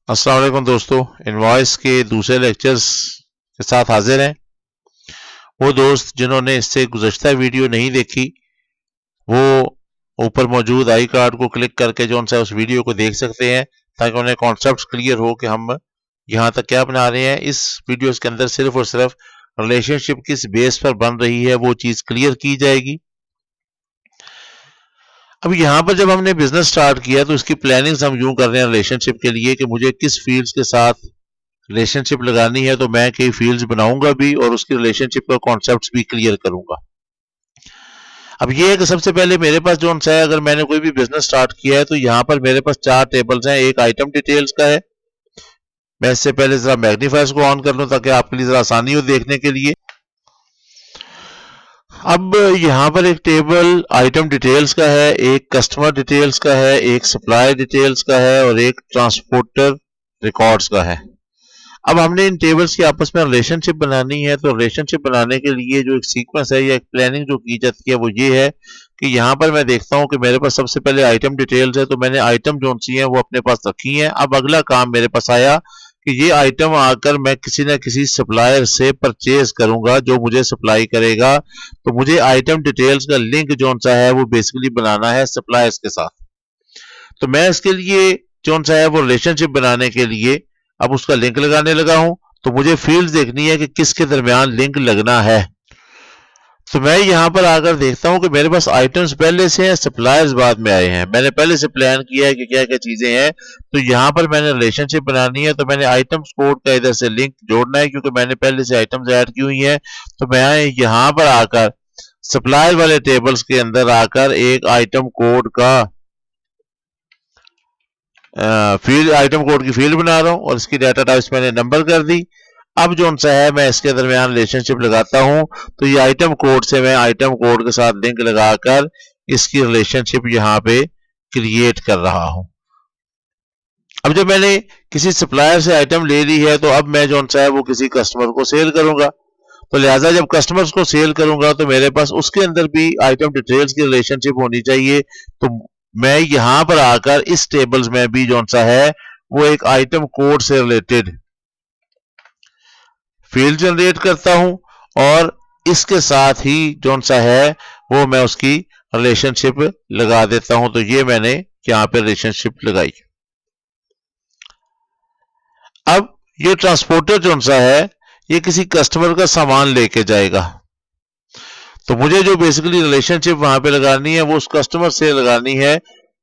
अस्सलाम वालेकुम दोस्तों, इनवॉइस के दूसरे लेक्चर्स के साथ हाजिर हैं। वो दोस्त जिन्होंने इससे गुज़श्ता वीडियो नहीं देखी वो ऊपर मौजूद आई कार्ड को क्लिक करके जो उनसे उस वीडियो को देख सकते हैं ताकि उन्हें कॉन्सेप्ट्स क्लियर हो कि हम यहाँ तक क्या बना रहे हैं। इस वीडियोस के अंदर सिर्फ और सिर्फ रिलेशनशिप किस बेस पर बन रही है वो चीज़ क्लियर की जाएगी। अब यहाँ पर जब हमने बिजनेस स्टार्ट किया तो इसकी प्लानिंग्स हम यूं कर रहे हैं रिलेशनशिप के लिए कि मुझे किस फील्ड्स के साथ रिलेशनशिप लगानी है, तो मैं कई फील्ड्स बनाऊंगा भी और उसकी रिलेशनशिप का कॉन्सेप्ट्स भी क्लियर करूंगा। अब ये है कि सबसे पहले मेरे पास जो है, अगर मैंने कोई भी बिजनेस स्टार्ट किया है तो यहाँ पर मेरे पास 4 टेबल्स हैं। एक आइटम डिटेल्स का है। मैं इससे पहले जरा मैग्नीफायर्स को ऑन कर लूं ताकि आपके लिए जरा आसानी हो देखने के लिए। अब यहाँ पर एक टेबल आइटम डिटेल्स का है, एक कस्टमर डिटेल्स का है, एक सप्लाई डिटेल्स का है और एक ट्रांसपोर्टर रिकॉर्ड्स का है। अब हमने इन टेबल्स की आपस में रिलेशनशिप बनानी है, तो रिलेशनशिप बनाने के लिए जो एक सीक्वेंस है या एक प्लानिंग जो की जाती है वो ये है कि यहाँ पर मैं देखता हूँ कि मेरे पास सबसे पहले आइटम डिटेल्स है, तो मैंने आइटम जो सी है वो अपने पास रखी है। अब अगला काम मेरे पास आया कि ये आइटम आकर मैं किसी न किसी सप्लायर से परचेज करूंगा जो मुझे सप्लाई करेगा। तो मुझे आइटम डिटेल्स का लिंक जो सा है वो बेसिकली बनाना है सप्लायर्स के साथ। तो मैं इसके लिए जो सा है वो रिलेशनशिप बनाने के लिए अब उसका लिंक लगाने लगा हूं। तो मुझे फील्ड देखनी है कि किसके दरमियान लिंक लगना है। तो मैं यहां पर आकर देखता हूं कि मेरे पास आइटम्स पहले से हैं, सप्लायर्स बाद में आए हैं। मैंने पहले से प्लान किया है कि क्या क्या चीजें हैं। तो यहां पर मैंने रिलेशनशिप बनानी है, तो मैंने आइटम्स कोड का इधर से लिंक जोड़ना है क्योंकि मैंने पहले से आइटम्स ऐड की हुई हैं। तो मैं यहां पर आकर सप्लायर वाले टेबल्स के अंदर आकर एक आइटम कोड का फील्ड आइटम कोड की फील्ड बना रहा हूं और इसकी डाटा टाइप्स मैंने नंबर कर दी। अब जो सा है मैं इसके दरमियान रिलेशनशिप लगाता हूं, तो ये आइटम कोड से मैं आइटम कोड के साथ लिंक लगाकर इसकी रिलेशनशिप यहां पे क्रिएट कर रहा हूं। अब जब मैंने किसी सप्लायर से आइटम ले ली है तो अब मैं जो सा है वो किसी कस्टमर को सेल करूंगा। तो लिहाजा जब कस्टमर्स को सेल करूंगा तो मेरे पास उसके अंदर भी आइटम डिटेल्स की रिलेशनशिप होनी चाहिए। तो मैं यहां पर आकर इस टेबल्स में भी जो सा है वो एक आइटम कोड से रिलेटेड फील्ड जनरेट करता हूं और इसके साथ ही जो सा है वो मैं उसकी रिलेशनशिप लगा देता हूं। तो ये मैंने यहां पे रिलेशनशिप लगाई। अब ये ट्रांसपोर्टर जो सा है ये किसी कस्टमर का सामान लेके जाएगा। तो मुझे जो बेसिकली रिलेशनशिप वहां पे लगानी है वो उस कस्टमर से लगानी है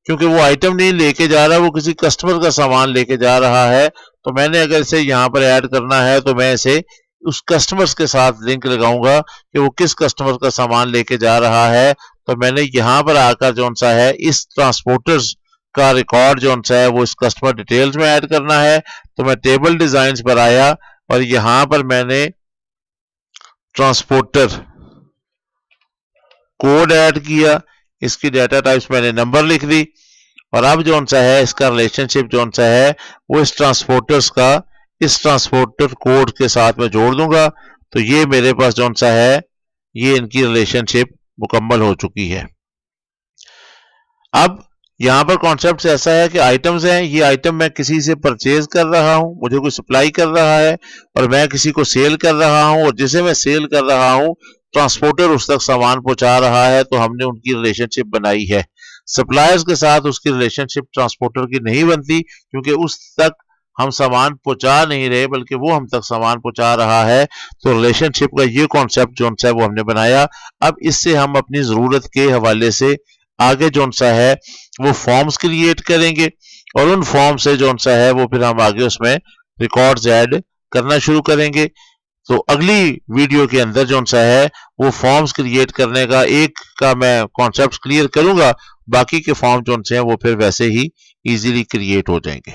क्योंकि वो आइटम नहीं लेके जा रहा, वो किसी कस्टमर का सामान लेके जा रहा है। तो मैंने अगर इसे यहाँ पर ऐड करना है तो मैं इसे उस कस्टमर्स के साथ लिंक लगाऊंगा कि वो किस कस्टमर का सामान लेके जा रहा है। तो मैंने यहाँ पर आकर जो सा है इस ट्रांसपोर्टर्स का रिकॉर्ड जो सा है वो इस कस्टमर डिटेल्स में ऐड करना है। तो मैं टेबल डिजाइन पर आया और यहां पर मैंने ट्रांसपोर्टर कोड ऐड किया, इसकी डाटा टाइप्स मैंने नंबर लिख दी और अब जो सा है इसका रिलेशनशिप जो सा है वो इस ट्रांसपोर्टर्स का इस ट्रांसपोर्टर कोड के साथ मैं जोड़ दूंगा। तो ये मेरे पास जो सा है ये इनकी रिलेशनशिप मुकम्मल हो चुकी है। अब यहां पर कॉन्सेप्ट ऐसा है कि आइटम्स हैं, ये आइटम मैं किसी से परचेज कर रहा हूं, मुझे कोई सप्लाई कर रहा है और मैं किसी को सेल कर रहा हूं और जिसे मैं सेल कर रहा हूं ट्रांसपोर्टर उस तक सामान पहुंचा रहा है। तो हमने उनकी रिलेशनशिप बनाई है। सप्लायर्स के साथ उसकी रिलेशनशिप ट्रांसपोर्टर की नहीं बनती क्योंकि उस तक हम सामान पहुंचा नहीं रहे बल्कि वो हम तक सामान पहुंचा रहा है। तो रिलेशनशिप का ये कॉन्सेप्ट जो है वो हमने बनाया। अब इससे हम अपनी जरूरत के हवाले से आगे जो सा है वो फॉर्म्स क्रिएट करेंगे और उन फॉर्म से जो सा है वो फिर हम आगे उसमें रिकॉर्ड्स ऐड करना शुरू करेंगे। तो अगली वीडियो के अंदर जो सा है वो फॉर्म्स क्रिएट करने का एक का मैं कॉन्सेप्ट क्लियर करूंगा, बाकी के फॉर्म जो से हैं वो फिर वैसे ही इजीली क्रिएट हो जाएंगे।